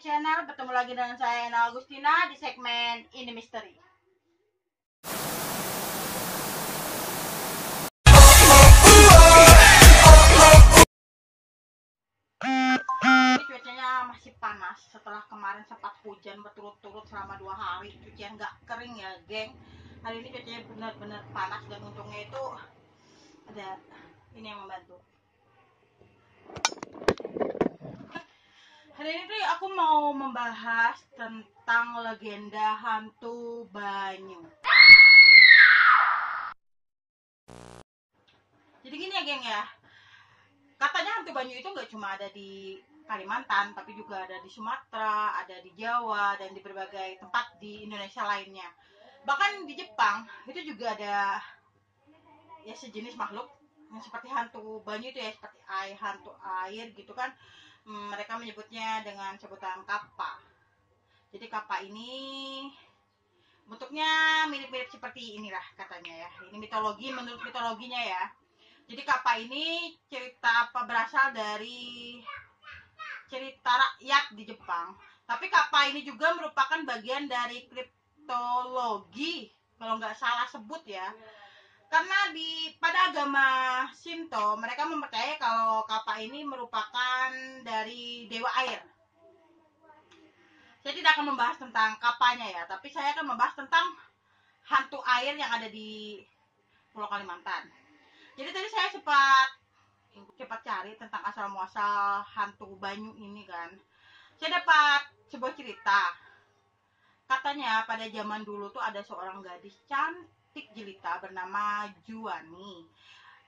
channel, bertemu lagi dengan saya Ena Agustina di segmen Ini Misteri. Ini cuacanya masih panas setelah kemarin sempat hujan berturut-turut selama 2 hari. Cucian nggak kering ya, geng. Hari ini cuacanya benar-benar panas dan untungnya itu ada ini yang membantu. Hari ini tuh aku mau membahas tentang legenda hantu Banyu. Jadi gini ya, geng ya. Katanya hantu Banyu itu nggak cuma ada di Kalimantan, tapi juga ada di Sumatera, ada di Jawa, dan di berbagai tempat di Indonesia lainnya. Bahkan di Jepang itu juga ada ya sejenis makhluk yang seperti hantu Banyu itu ya, seperti hantu air gitu kan. Mereka menyebutnya dengan sebutan kappa. Jadi kappa ini bentuknya mirip-mirip seperti inilah katanya ya. Ini mitologi, menurut mitologinya ya. Jadi kappa ini cerita berasal dari cerita rakyat di Jepang. Tapi kappa ini juga merupakan bagian dari kriptologi kalau nggak salah sebut ya. Karena pada agama Shinto mereka mempercayai kalau kappa ini merupakan dari dewa air. Saya tidak akan membahas tentang kapanya ya, tapi saya akan membahas tentang hantu air yang ada di Pulau Kalimantan. Jadi tadi saya cepat cari tentang asal muasal hantu Banyu ini kan. Saya dapat sebuah cerita. Katanya pada zaman dulu tuh ada seorang gadis cantik jelita bernama Juwani.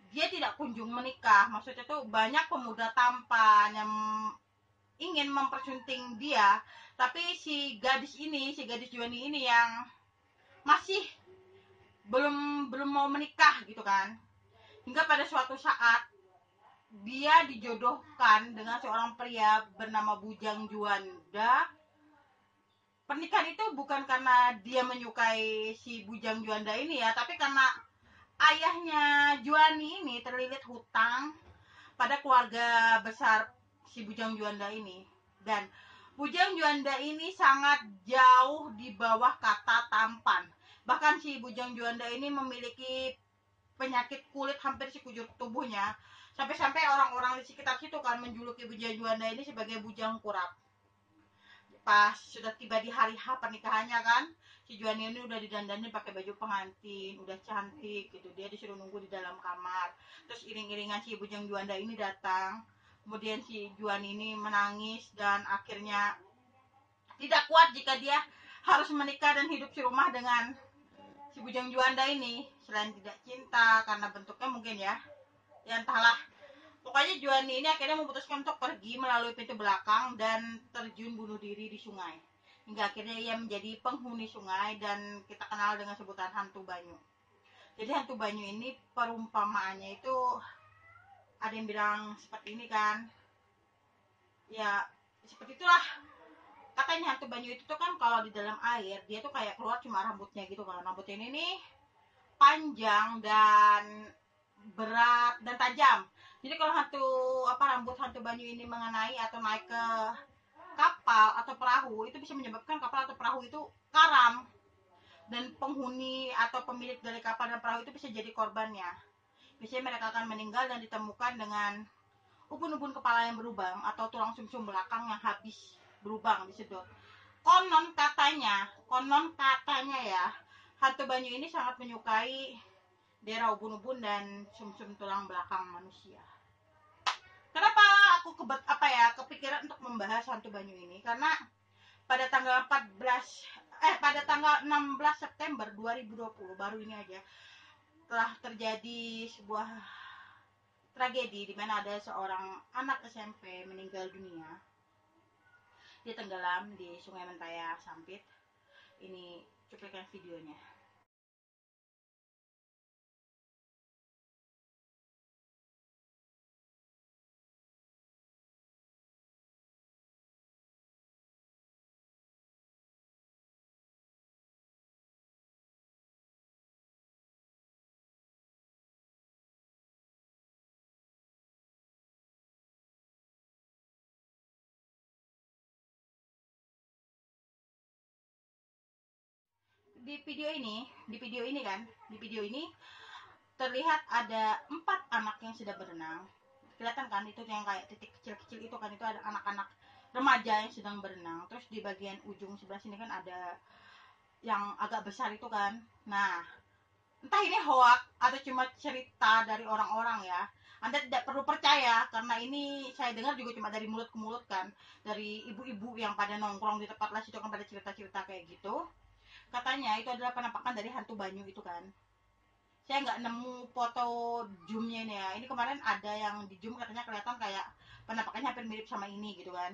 Dia tidak kunjung menikah. Maksudnya tuh banyak pemuda tampan yang ingin mempersunting dia, tapi si gadis Juwani ini yang masih belum mau menikah gitu kan. Hingga pada suatu saat dia dijodohkan dengan seorang pria bernama Bujang Juanda. Pernikahan itu bukan karena dia menyukai si Bujang Juanda ini ya, tapi karena ayahnya Juwani ini terlilit hutang pada keluarga besar si Bujang Juanda ini. Dan Bujang Juanda ini sangat jauh di bawah kata tampan. Bahkan si Bujang Juanda ini memiliki penyakit kulit hampir sekujur tubuhnya. Sampai-sampai orang-orang di sekitar situ kan menjuluki Bujang Juanda ini sebagai bujang kurap. Pas sudah tiba di hari H pernikahannya kan, si Juwani ini udah didandanin pakai baju pengantin, udah cantik gitu. Dia disuruh nunggu di dalam kamar. Terus iring-iringan si Bujang Juanda ini datang. Kemudian si Juwani ini menangis dan akhirnya tidak kuat jika dia harus menikah dan hidup serumah dengan si Bujang Juanda ini. Selain tidak cinta karena bentuknya mungkin ya entahlah. Pokoknya Juwani ini akhirnya memutuskan untuk pergi melalui pintu belakang dan terjun bunuh diri di sungai. Hingga akhirnya ia menjadi penghuni sungai dan kita kenal dengan sebutan hantu Banyu. Jadi hantu Banyu ini perumpamaannya itu ada yang bilang seperti ini kan. Ya seperti itulah. Katanya hantu Banyu itu tuh kan kalau di dalam air dia tuh kayak keluar cuma rambutnya gitu kan. Rambutnya ini nih panjang dan berat dan tajam. Jadi kalau rambut hantu Banyu ini mengenai atau naik ke kapal atau perahu, itu bisa menyebabkan kapal atau perahu itu karam, dan penghuni atau pemilik dari kapal dan perahu itu bisa jadi korbannya. Biasanya mereka akan meninggal dan ditemukan dengan ubun-ubun kepala yang berlubang atau tulang sumsum belakang yang habis berlubang disedot. Konon katanya ya, hantu Banyu ini sangat menyukai daerah ubun-ubun dan sumsum tulang belakang manusia. Kenapa aku kepikiran untuk membahas hantu Banyu ini? Karena pada tanggal 16 September 2020 baru ini aja telah terjadi sebuah tragedi di mana ada seorang anak SMP meninggal dunia. Dia tenggelam di Sungai Mentaya Sampit. Ini cuplikan videonya. di video ini kan, di video ini terlihat ada 4 anak yang sedang berenang. Kelihatan kan itu yang kayak titik kecil-kecil itu kan, itu ada anak-anak remaja yang sedang berenang. Terus di bagian ujung sebelah sini kan ada yang agak besar itu kan. Nah, entah ini hoax atau cuma cerita dari orang-orang ya. Anda tidak perlu percaya karena ini saya dengar juga cuma dari mulut ke mulut kan, dari ibu-ibu yang pada nongkrong di tempat les itu kan pada cerita-cerita kayak gitu. Katanya itu adalah penampakan dari hantu Banyu itu kan. Saya nggak nemu foto zoomnya ini ya. Ini kemarin ada yang di zoom katanya kelihatan kayak penampakannya hampir mirip sama ini gitu kan.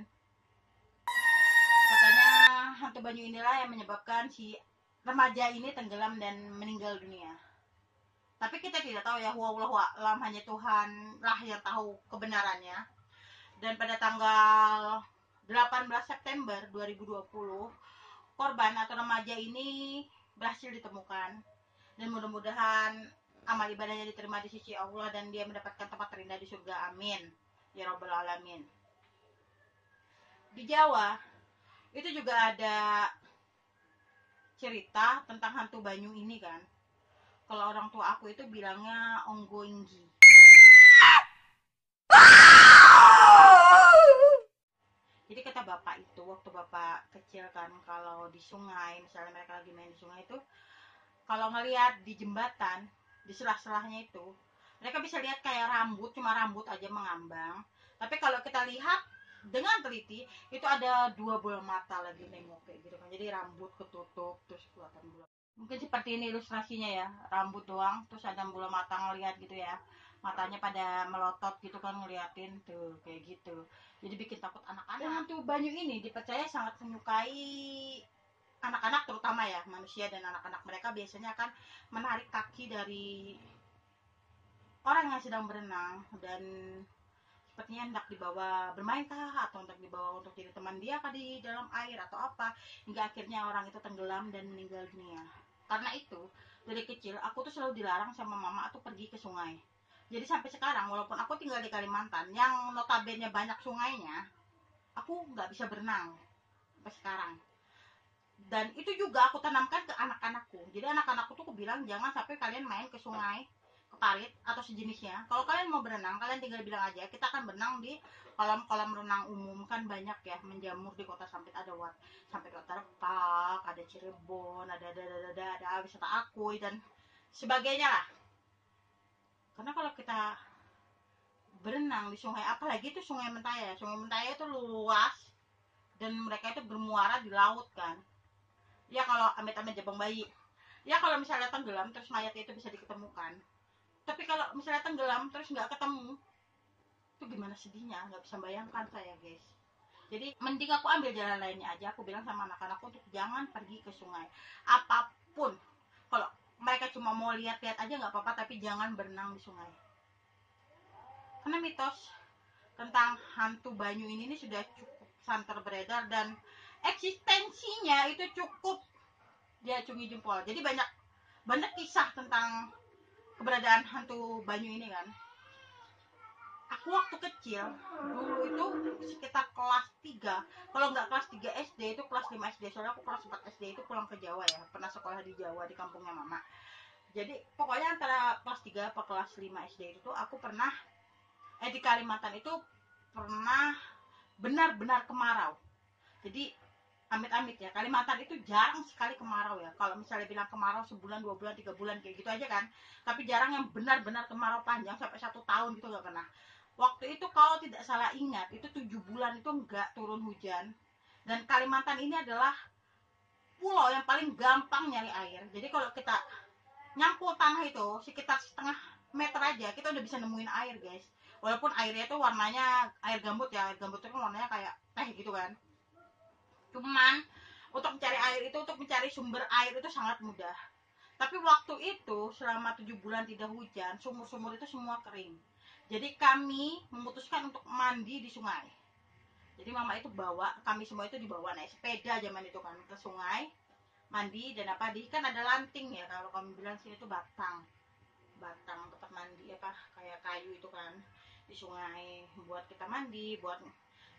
Katanya hantu Banyu inilah yang menyebabkan si remaja ini tenggelam dan meninggal dunia. Tapi kita tidak tahu ya, wallahu a'lam, hanya Tuhan lah yang tahu kebenarannya. Dan pada tanggal 18 September 2020, korban atau remaja ini berhasil ditemukan. Dan mudah-mudahan amal ibadahnya diterima di sisi Allah dan dia mendapatkan tempat terindah di surga. Amin. Ya Rabbal Alamin. Di Jawa, itu juga ada cerita tentang hantu Banyu ini kan. Kalau orang tua aku itu bilangnya onggoinggi. Jadi kata bapak itu waktu bapak kecil kan, kalau di sungai, misalnya mereka lagi main di sungai itu, kalau ngelihat di jembatan, di selah-selahnya itu, mereka bisa lihat kayak rambut, cuma rambut aja mengambang. Tapi kalau kita lihat dengan teliti, itu ada 2 bola mata lagi nengok kayak gitu kan. Jadi rambut ketutup, terus kelihatan bola. Mungkin seperti ini ilustrasinya ya, rambut doang, terus ada bola mata ngelihat gitu ya. Matanya pada melotot gitu kan ngeliatin tuh kayak gitu. Jadi bikin takut anak-anak. Dan hantu Banyu ini dipercaya sangat menyukai anak-anak, terutama ya manusia dan anak-anak. Mereka biasanya akan menarik kaki dari orang yang sedang berenang dan sepertinya hendak dibawa bermainkah atau hendak dibawa untuk jadi teman dia kah di dalam air atau apa, hingga akhirnya orang itu tenggelam dan meninggal dunia. Karena itu dari kecil aku tuh selalu dilarang sama mama tuh pergi ke sungai. Jadi sampai sekarang walaupun aku tinggal di Kalimantan yang notabene banyak sungainya, aku nggak bisa berenang sampai sekarang. Dan itu juga aku tanamkan ke anak-anakku. Jadi anak-anakku tuh aku bilang jangan sampai kalian main ke sungai, ke parit atau sejenisnya. Kalau kalian mau berenang, kalian tinggal bilang aja, kita akan berenang di kolam-kolam renang umum. Kan banyak ya menjamur di Kota Sampit, ada sampai Kota Repak, ada Cirebon, ada wisata Akui dan sebagainya lah. Karena kalau kita berenang di sungai, apalagi itu Sungai Mentaya. Sungai Mentaya itu luas dan mereka itu bermuara di laut kan. Ya kalau amit-amit jabang bayi. Ya kalau misalnya tenggelam terus mayatnya itu bisa diketemukan. Tapi kalau misalnya tenggelam terus nggak ketemu, itu gimana sedihnya, nggak bisa bayangkan saya guys. Jadi mending aku ambil jalan lainnya aja. Aku bilang sama anak-anakku untuk jangan pergi ke sungai. Apapun, kalau mereka cuma mau lihat-lihat aja nggak apa-apa, tapi jangan berenang di sungai. Karena mitos tentang hantu Banyu ini sudah cukup santer beredar dan eksistensinya itu cukup diacungi jempol. Jadi banyak kisah tentang keberadaan hantu Banyu ini kan. Aku waktu kecil dulu itu sekitar kelas 3, kalau nggak kelas 3 SD itu kelas 5 SD, soalnya aku kelas 4 SD itu pulang ke Jawa ya, pernah sekolah di Jawa di kampungnya mama. Jadi pokoknya antara kelas 3 atau kelas 5 SD itu aku pernah di Kalimantan itu pernah benar-benar kemarau. Jadi amit-amit ya, Kalimantan itu jarang sekali kemarau ya. Kalau misalnya bilang kemarau sebulan, 2 bulan, 3 bulan kayak gitu aja kan. Tapi jarang yang benar-benar kemarau panjang sampai 1 tahun gitu nggak pernah. Waktu itu kalau tidak salah ingat, itu 7 bulan itu nggak turun hujan. Dan Kalimantan ini adalah pulau yang paling gampang nyari air. Jadi kalau kita nyangkul tanah itu sekitar setengah meter aja, kita udah bisa nemuin air guys. Walaupun airnya itu warnanya air gambut ya, air gambut itu kan warnanya kayak teh gitu kan. Cuman untuk mencari air itu, untuk mencari sumber air itu sangat mudah. Tapi waktu itu selama 7 bulan tidak hujan, sumur-sumur itu semua kering. Jadi kami memutuskan untuk mandi di sungai. Jadi mama itu bawa, kami semua itu dibawa naik sepeda zaman itu kan ke sungai, mandi dan apa di kan ada lanting ya, kalau kami bilang sini itu batang tempat mandi apa kayak kayu itu kan di sungai buat kita mandi, buat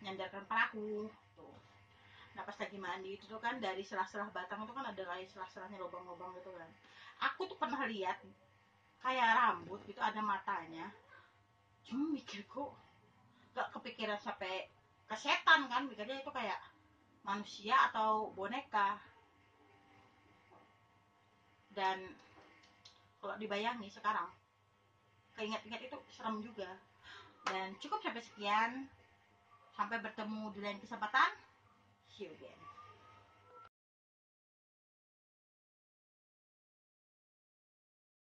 nyandarkan perahu tuh. Nah pas lagi mandi itu tuh kan dari selah-selah batang itu kan ada kayak selah-selahnya lubang-lubang gitu kan. Aku tuh pernah lihat kayak rambut gitu ada matanya. Cuma mikir kok gak kepikiran sampai ke setan kan, mikirnya itu kayak manusia atau boneka. Dan kalau dibayangi sekarang keinget-inget itu serem juga. Dan cukup sampai sekian, sampai bertemu di lain kesempatan, see you again.